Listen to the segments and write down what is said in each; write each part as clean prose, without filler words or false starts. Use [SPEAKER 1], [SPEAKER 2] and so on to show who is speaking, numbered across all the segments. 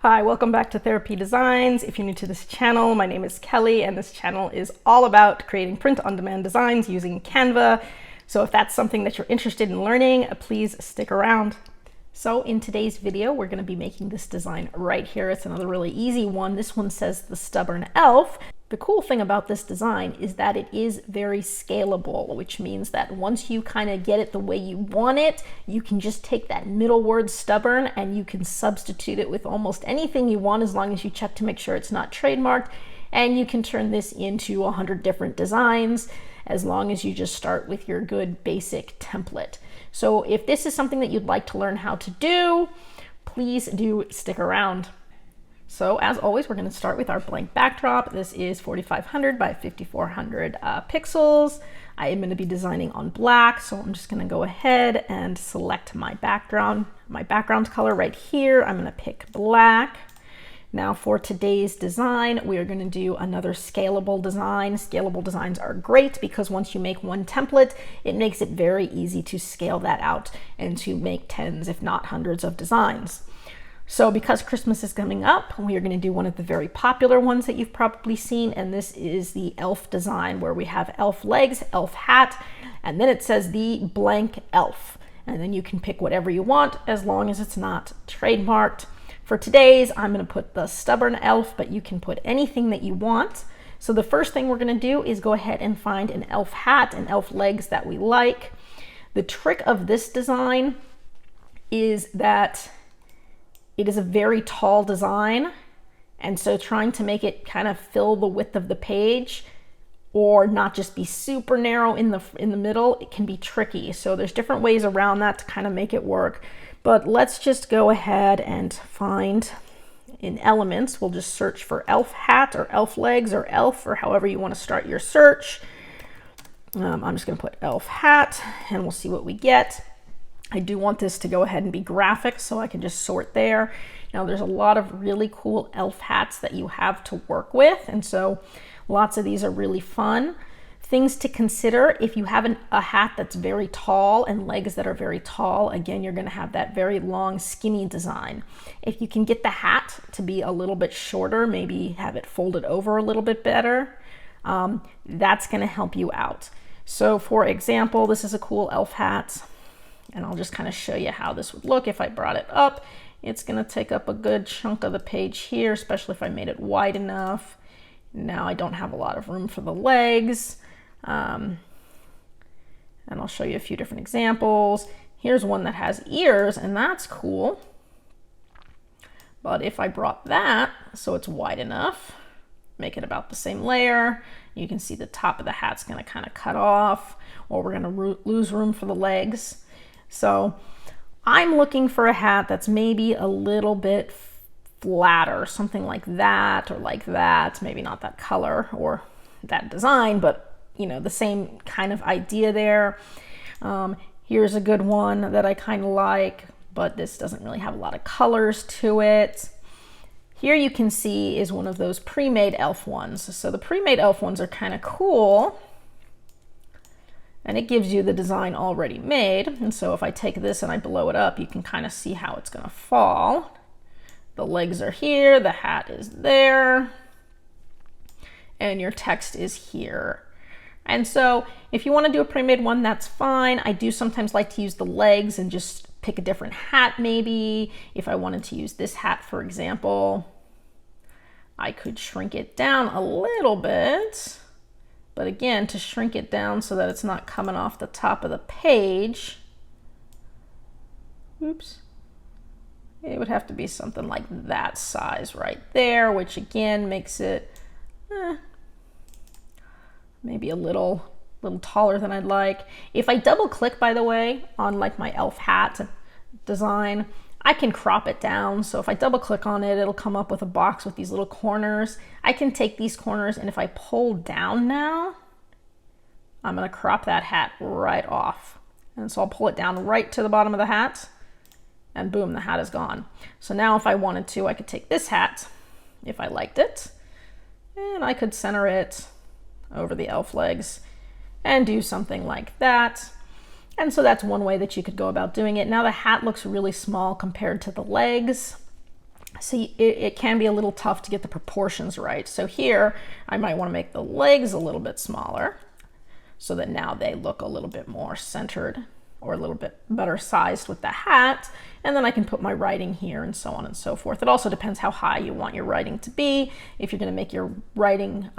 [SPEAKER 1] Hi, welcome back to Therapy Designs. If you're new to this channel, my name is Kelly, and this channel is all about creating print-on-demand designs using Canva. So if that's something that you're interested in learning, please stick around. So in today's video, we're going to be making this design right here. It's another really easy one. This one says the stubborn elf. The cool thing about this design is that it is very scalable, which means that once you kind of get it the way you want it, you can just take that middle word stubborn and you can substitute it with almost anything you want as long as you check to make sure it's not trademarked. And you can turn this into 100 different designs as long as you just start with your good basic template. So if this is something that you'd like to learn how to do, please do stick around. So as always, we're going to start with our blank backdrop. This is 4500 by 5400 pixels. I am going to be designing on black, so I'm just going to go ahead and select my background color right here. I'm going to pick black. Now for today's design, we are going to do another scalable design. Scalable designs are great because once you make one template, it makes it very easy to scale that out and to make tens, if not hundreds of designs. So because Christmas is coming up, we are going to do one of the very popular ones that you've probably seen, and this is the elf design where we have elf legs, elf hat, and then it says the blank elf. And then you can pick whatever you want as long as it's not trademarked. For today's, I'm going to put the stubborn elf, but you can put anything that you want. So the first thing we're going to do is go ahead and find an elf hat and elf legs that we like. The trick of this design is that it is a very tall design, and so trying to make it kind of fill the width of the page or not just be super narrow in the middle, it can be tricky. So there's different ways around that to kind of make it work. But let's just go ahead and find in elements, we'll just search for elf hat or elf legs or elf, or however you want to start your search. I'm just going to put elf hat and we'll see what we get. I do want this to go ahead and be graphic, so I can just sort there. Now there's a lot of really cool elf hats that you have to work with, and so lots of these are really fun. Things to consider: if you have a hat that's very tall and legs that are very tall, again, you're going to have that very long skinny design. If you can get the hat to be a little bit shorter, maybe have it folded over a little bit better, that's going to help you out. So for example, this is a cool elf hat. And I'll just kind of show you how this would look if I brought it up. It's going to take up a good chunk of the page here, especially if I made it wide enough. Now I don't have a lot of room for the legs. And I'll show you a few different examples. Here's one that has ears, and that's cool. But if I brought that so it's wide enough, make it about the same layer, you can see the top of the hat's going to kind of cut off, or we're going to lose room for the legs. So I'm looking for a hat that's maybe a little bit flatter, something like that, or like that, maybe not that color or that design, but you know, the same kind of idea there. Here's a good one that I kind of like, but this doesn't really have a lot of colors to it. Here you can see is one of those pre-made elf ones. So the pre-made elf ones are kind of cool. And it gives you the design already made. And so if I take this and I blow it up, you can kind of see how it's going to fall. The legs are here, the hat is there, and your text is here. And so if you want to do a pre-made one, that's fine. I do sometimes like to use the legs and just pick a different hat maybe. If I wanted to use this hat, for example, I could shrink it down a little bit. But again, to shrink it down so that it's not coming off the top of the page, oops, it would have to be something like that size right there, which again makes it maybe a little taller than I'd like. If I double click, by the way, on like my elf hat design, I can crop it down. So if I double click on it, it'll come up with a box with these little corners. I can take these corners, and if I pull down now, I'm going to crop that hat right off. And so I'll pull it down right to the bottom of the hat, and boom, the hat is gone. So now if I wanted to, I could take this hat, if I liked it, and I could center it over the elf legs and do something like that. And so that's one way that you could go about doing it. Now the hat looks really small compared to the legs. So it can be a little tough to get the proportions right. So here I might want to make the legs a little bit smaller so that now they look a little bit more centered or a little bit better sized with the hat. And then I can put my writing here and so on and so forth. It also depends how high you want your writing to be. If you're going to make your writing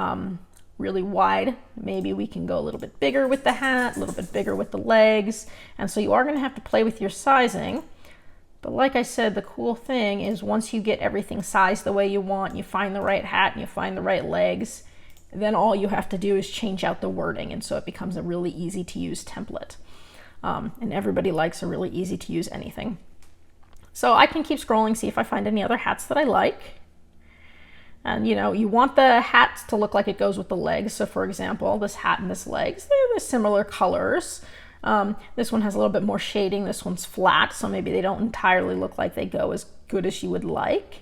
[SPEAKER 1] really wide, maybe we can go a little bit bigger with the hat, a little bit bigger with the legs. And so you are going to have to play with your sizing. But like I said, the cool thing is once you get everything sized the way you want, you find the right hat and you find the right legs, then all you have to do is change out the wording. And so it becomes a really easy to use template. And everybody likes a really easy to use anything. So I can keep scrolling, see if I find any other hats that I like. And you know, you want the hat to look like it goes with the legs. So for example, this hat and this legs, they're similar colors. This one has a little bit more shading. This one's flat, so maybe they don't entirely look like they go as good as you would like.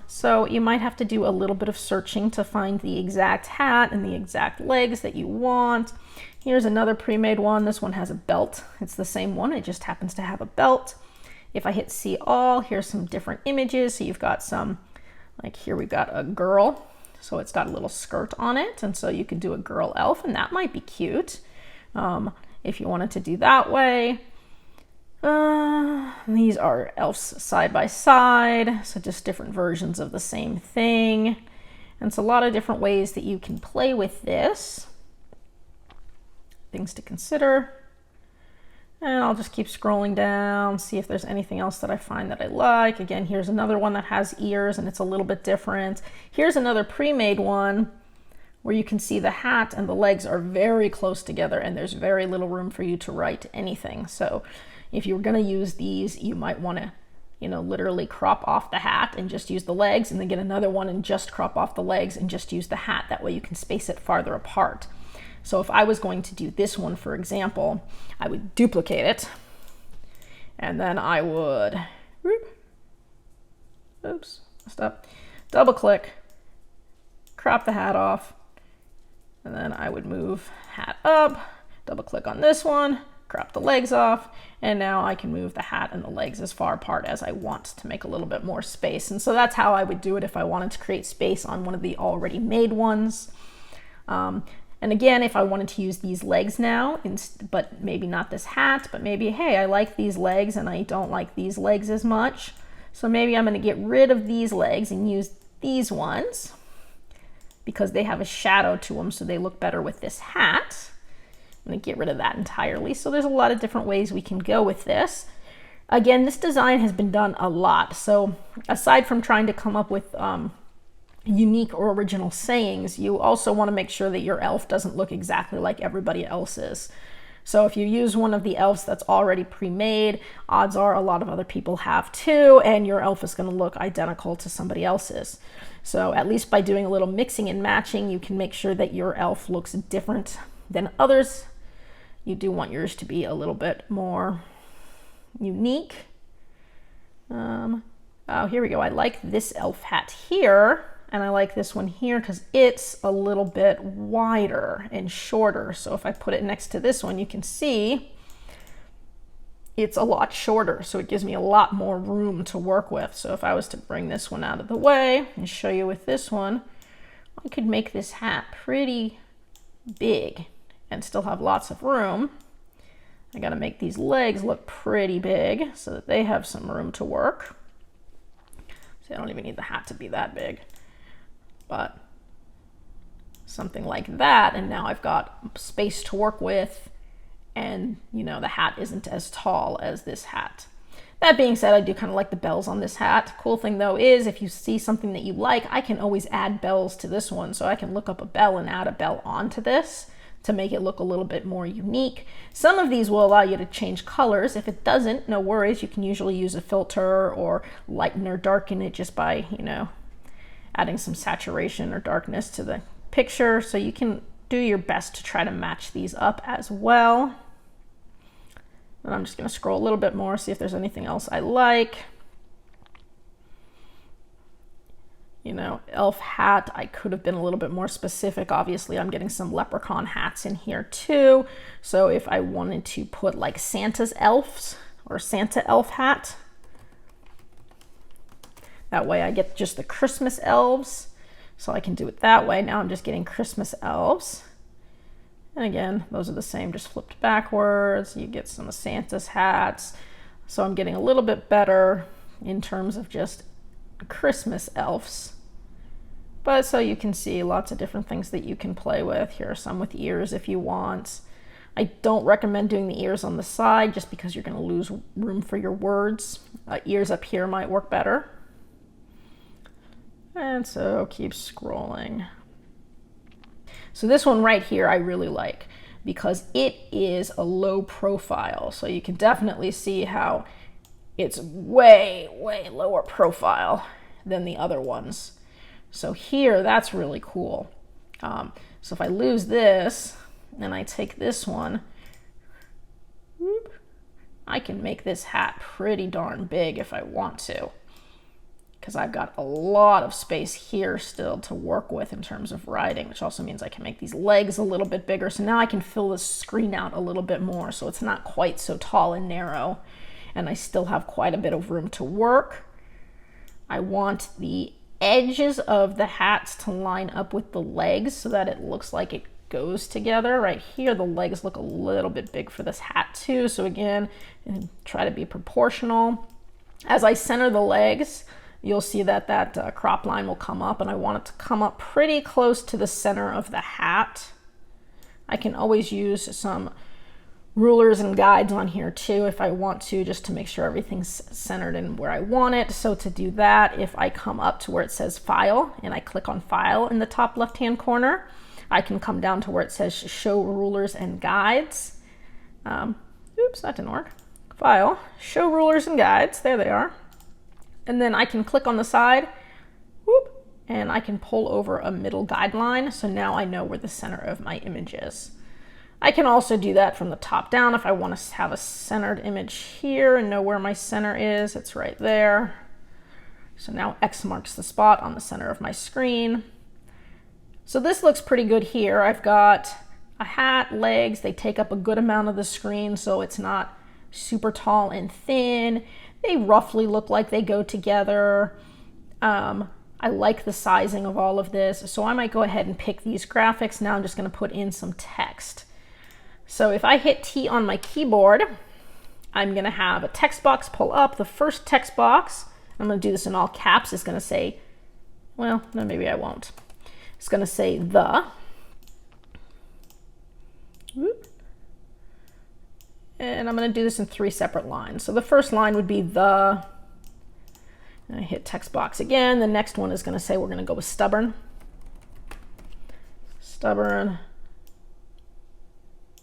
[SPEAKER 1] So you might have to do a little bit of searching to find the exact hat and the exact legs that you want. Here's another pre-made one. This one has a belt. It's the same one, it just happens to have a belt. If I hit see all, here's some different images. So you've got some, like here we've got a girl, so it's got a little skirt on it, and so you could do a girl elf, and that might be cute. If you wanted to do that way. These are elves side by side, so just different versions of the same thing. And it's a lot of different ways that you can play with this. Things to consider. And I'll just keep scrolling down, see if there's anything else that I find that I like. Again, here's another one that has ears and it's a little bit different. Here's another pre-made one where you can see the hat and the legs are very close together and there's very little room for you to write anything. So if you're going to use these, you might want to, you know, literally crop off the hat and just use the legs, and then get another one and just crop off the legs and just use the hat. That way you can space it farther apart. So if I was going to do this one, for example, I would duplicate it and then I would, oops, messed up, double click, crop the hat off, and then I would move hat up, double click on this one, crop the legs off, and now I can move the hat and the legs as far apart as I want to make a little bit more space. And so that's how I would do it if I wanted to create space on one of the already made ones. And again, if I wanted to use these legs now, but maybe not this hat, but maybe, hey, I like these legs and I don't like these legs as much. So maybe I'm going to get rid of these legs and use these ones because they have a shadow to them, so they look better with this hat. I'm going to get rid of that entirely. So there's a lot of different ways we can go with this. Again, this design has been done a lot. So aside from trying to come up with unique or original sayings, you also want to make sure that your elf doesn't look exactly like everybody else's. So if you use one of the elves that's already pre-made, odds are a lot of other people have too, and your elf is going to look identical to somebody else's. So at least by doing a little mixing and matching, you can make sure that your elf looks different than others. You do want yours to be a little bit more unique. Oh, here we go. I like this elf hat here. And I like this one here because it's a little bit wider and shorter. So if I put it next to this one, you can see it's a lot shorter. So it gives me a lot more room to work with. So if I was to bring this one out of the way and show you with this one, I could make this hat pretty big and still have lots of room. I got to make these legs look pretty big so that they have some room to work. So I don't even need the hat to be that big. But something like that, and now I've got space to work with, and you know, the hat isn't as tall as this hat. That being said, I do kind of like the bells on this hat. Cool thing though is if you see something that you like, I can always add bells to this one. So I can look up a bell and add a bell onto this to make it look a little bit more unique. Some of these will allow you to change colors. If it doesn't, no worries. You can usually use a filter or lighten or darken it just by, you know, adding some saturation or darkness to the picture. So you can do your best to try to match these up as well. And I'm just going to scroll a little bit more, see if there's anything else I like. You know, elf hat, I could have been a little bit more specific. Obviously, I'm getting some leprechaun hats in here too. So if I wanted to put like Santa's elves or Santa elf hat, That way I get just the Christmas elves. So I can do it that way. Now I'm just getting Christmas elves. And again, those are the same, just flipped backwards. You get some of Santa's hats. So I'm getting a little bit better in terms of just Christmas elves. But so you can see lots of different things that you can play with. Here are some with ears if you want. I don't recommend doing the ears on the side just because you're going to lose room for your words. Ears up here might work better. And so keep scrolling. So this one right here I really like because it is a low profile. So you can definitely see how it's way, way lower profile than the other ones. So here, that's really cool. So if I lose this and I take this one, whoop, I can make this hat pretty darn big if I want to, because I've got a lot of space here still to work with in terms of writing, which also means I can make these legs a little bit bigger. So now I can fill this screen out a little bit more so it's not quite so tall and narrow, and I still have quite a bit of room to work. I want the edges of the hats to line up with the legs so that it looks like it goes together. Right here, the legs look a little bit big for this hat too. So again, try to be proportional. As I center the legs, you'll see that that crop line will come up, and I want it to come up pretty close to the center of the hat. I can always use some rulers and guides on here too if I want to, just to make sure everything's centered in where I want it. So to do that, if I come up to where it says File and I click on File in the top left-hand corner, I can come down to where it says Show Rulers and Guides. Oops, that didn't work. File, Show Rulers and Guides, there they are. And then I can click on the side, whoop, and I can pull over a middle guideline. So now I know where the center of my image is. I can also do that from the top down if I want to have a centered image here and know where my center is. It's right there. So now X marks the spot on the center of my screen. So this looks pretty good here. I've got a hat, legs, they take up a good amount of the screen, so it's not super tall and thin. They roughly look like they go together. I like the sizing of all of this, so I might go ahead and pick these graphics. Now I'm just going to put in some text. So if I hit T on my keyboard, I'm going to have a text box pull up. The first text box, I'm going to do this in all caps, is going to say, well, no, maybe I won't. It's going to say the. Whoop. And I'm going to do this in 3 separate lines. So the first line would be the. And I hit text box again. The next one is going to say we're going to go with stubborn. Stubborn.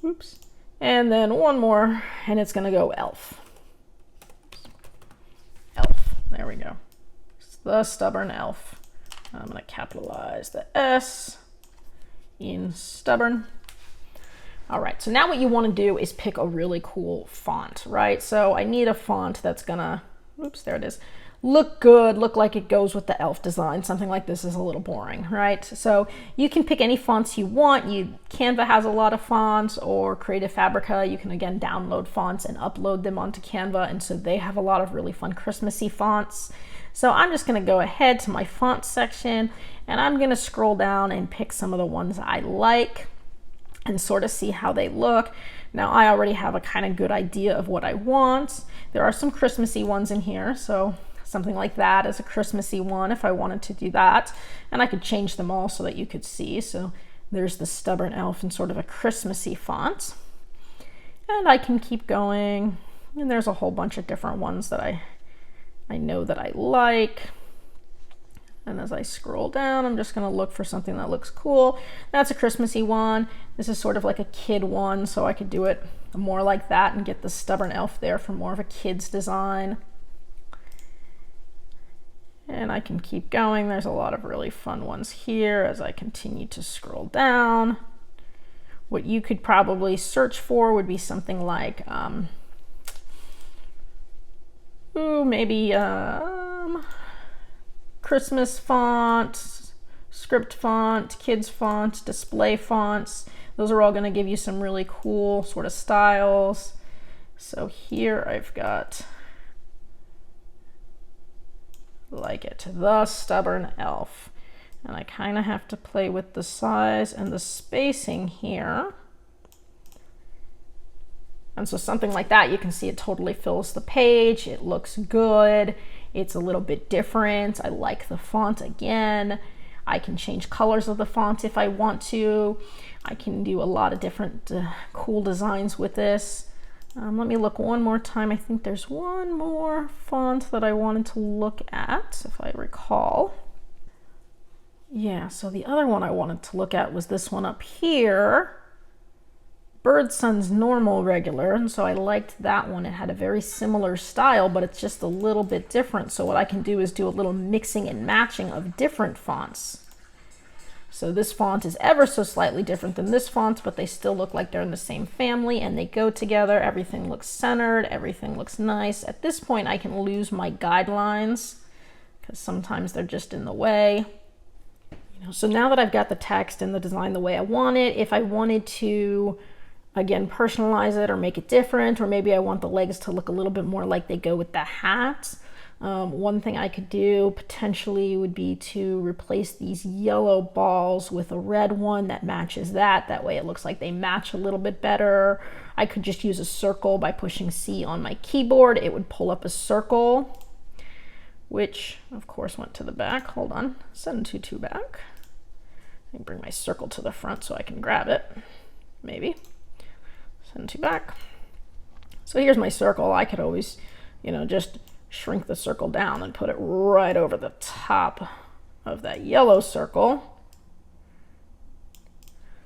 [SPEAKER 1] Oops. And then one more, and it's going to go elf. Elf. There we go. It's the stubborn elf. I'm going to capitalize the S in stubborn. All right, so now what you want to do is pick a really cool font, right? So I need a font that's going to, oops, there it is, look good, look like it goes with the elf design. Something like this is a little boring, right? So you can pick any fonts you want. Canva has a lot of fonts, or Creative Fabrica. You can, again, download fonts and upload them onto Canva, and so they have a lot of really fun Christmassy fonts. So I'm just going to go ahead to my font section, and I'm going to scroll down and pick some of the ones I like and sort of see how they look. Now I already have a kind of good idea of what I want. There are some Christmassy ones in here, so something like that is a Christmassy one if I wanted to do that. And I could change them all so that you could see. So there's the stubborn elf in sort of a Christmassy font. And I can keep going. And there's a whole bunch of different ones that I know that I like. And as I scroll down, I'm just going to look for something that looks cool. That's a Christmassy one. This is sort of like a kid one, so I could do it more like that and get the stubborn elf there for more of a kid's design. And I can keep going. There's a lot of really fun ones here as I continue to scroll down. What you could probably search for would be something like, maybe Christmas font, script font, kids font, display fonts. Those are all going to give you some really cool sort of styles. So here I've got like it, the stubborn elf. And I kind of have to play with the size and the spacing here. And so something like that, you can see it totally fills the page. It looks good. It's a little bit different. I like the font again. I can change colors of the font if I want to. I can do a lot of different cool designs with this. Let me look one more time. I think there's one more font that I wanted to look at, if I recall. Yeah, so the other one I wanted to look at was this one up here. Bird Sun's normal regular, and so I liked that one. It had a very similar style, but it's just a little bit different. So what I can do is do a little mixing and matching of different fonts. So this font is ever so slightly different than this font, but they still look like they're in the same family and they go together. Everything looks centered, everything looks nice. At this point, I can lose my guidelines because sometimes they're just in the way. So now that I've got the text and the design the way I want it, if I wanted to, again, personalize it or make it different, or maybe I want the legs to look a little bit more like they go with the hat, one thing I could do potentially would be to replace these yellow balls with a red one that matches that. That way it looks like they match a little bit better. I could just use a circle by pushing C on my keyboard. It would pull up a circle, which of course went to the back. Hold on, send to back. I can bring my circle to the front so I can grab it, maybe. Send to back. So here's my circle. I could always, just shrink the circle down and put it right over the top of that yellow circle.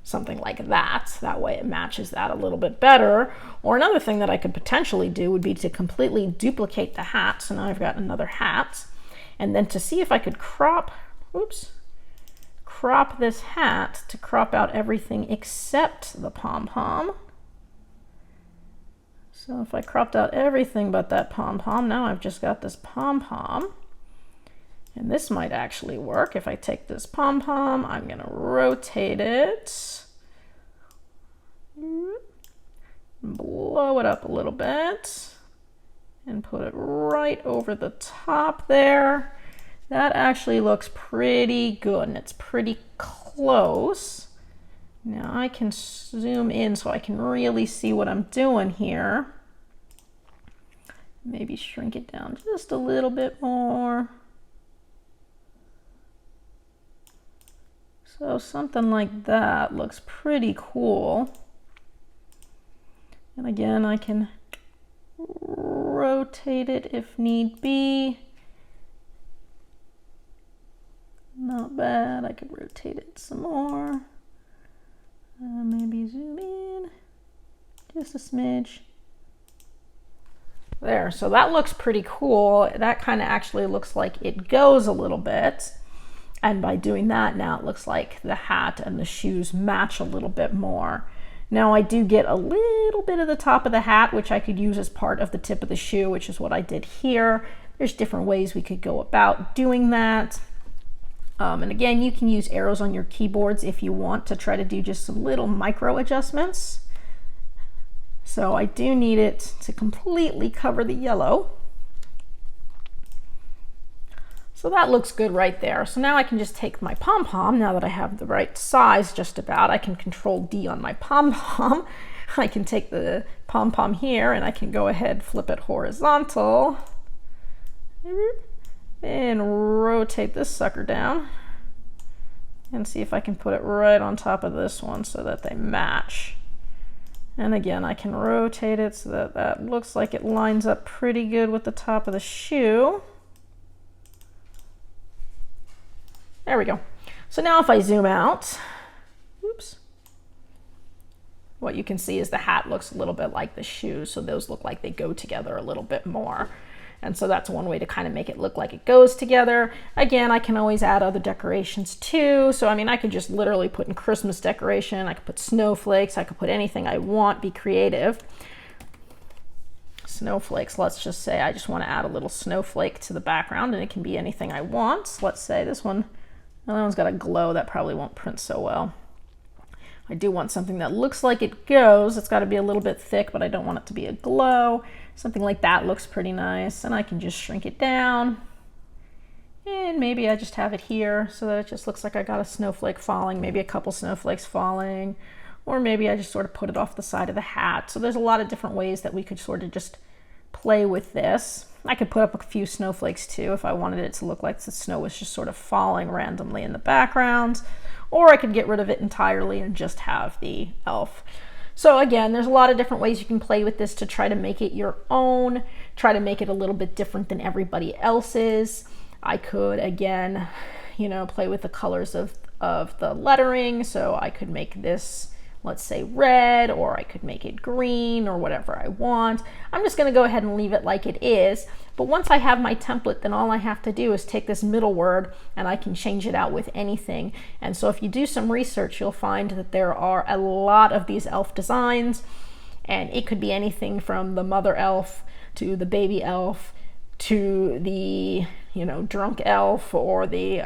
[SPEAKER 1] Something like that. That way it matches that a little bit better. Or another thing that I could potentially do would be to completely duplicate the hat. So now I've got another hat. And then to see if I could crop this hat to crop out everything except the pom-pom. So if I cropped out everything but that pom-pom, now I've just got this pom-pom. And this might actually work. If I take this pom-pom, I'm going to rotate it. Blow it up a little bit. And put it right over the top there. That actually looks pretty good, and it's pretty close. Now I can zoom in so I can really see what I'm doing here. Maybe shrink it down just a little bit more. So something like that looks pretty cool. And again, I can rotate it if need be. Not bad. I could rotate it some more. Maybe zoom in just a smidge. There, so that looks pretty cool. That kind of actually looks like it goes a little bit. And by doing that, now it looks like the hat and the shoes match a little bit more. Now I do get a little bit of the top of the hat, which I could use as part of the tip of the shoe, which is what I did here. There's different ways we could go about doing that. And again, you can use arrows on your keyboards if you want to try to do just some little micro adjustments. So I do need it to completely cover the yellow. So that looks good right there. So now I can just take my pom-pom, now that I have the right size just about. I can Control D on my pom-pom. I can take the pom-pom here and I can go ahead, flip it horizontal. And rotate this sucker down and see if I can put it right on top of this one so that they match. And again, I can rotate it so that that looks like it lines up pretty good with the top of the shoe. There we go. So now if I zoom out, oops, what you can see is the hat looks a little bit like the shoes, so those look like they go together a little bit more. And so that's one way to kind of make it look like it goes together. Again, I can always add other decorations too. So I mean, I could just literally put in Christmas decoration, I could put snowflakes, I could put anything I want, be creative. Snowflakes, let's just say I just want to add a little snowflake to the background, and it can be anything I want. Let's say this one, well, that one's got a glow, that probably won't print so well. I do want something that looks like it goes. It's got to be a little bit thick, but I don't want it to be a glow. Something like that looks pretty nice, and I can just shrink it down And maybe I just have it here so that it just looks like I got a snowflake falling, maybe a couple snowflakes falling, or maybe I just sort of put it off the side of the hat. So there's a lot of different ways that we could sort of just play with this. I could put up a few snowflakes too if I wanted it to look like the snow was just sort of falling randomly in the background, or I could get rid of it entirely and just have the elf. So again, there's a lot of different ways you can play with this to try to make it your own, try to make it a little bit different than everybody else's. I could, again, you know, play with the colors of the lettering. So I could make this, let's say, red, or I could make it green, or whatever I want. I'm just going to go ahead and leave it like it is. But once I have my template, then all I have to do is take this middle word and I can change it out with anything. And so if you do some research, you'll find that there are a lot of these elf designs, and it could be anything from the mother elf to the baby elf to the, you know, drunk elf, or the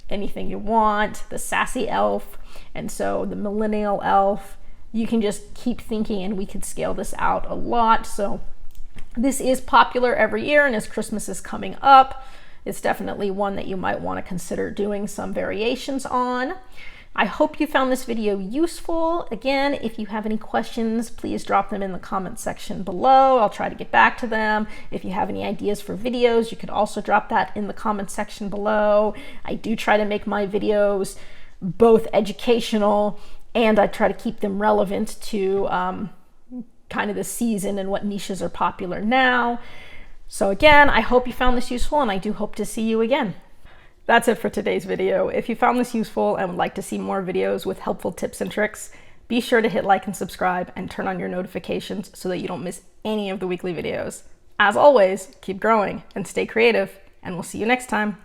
[SPEAKER 1] anything you want, the sassy elf. And so the millennial elf, you can just keep thinking, and we could scale this out a lot. So this is popular every year, and as Christmas is coming up, it's definitely one that you might want to consider doing some variations on. I hope you found this video useful. Again, if you have any questions, please drop them in the comment section below. I'll try to get back to them. If you have any ideas for videos, you could also drop that in the comment section below. I do try to make my videos both educational, and I try to keep them relevant to kind of the season and what niches are popular now. So again, I hope you found this useful, and I do hope to see you again. That's it for today's video. If you found this useful and would like to see more videos with helpful tips and tricks, be sure to hit like and subscribe and turn on your notifications so that you don't miss any of the weekly videos. As always, keep growing and stay creative, and we'll see you next time.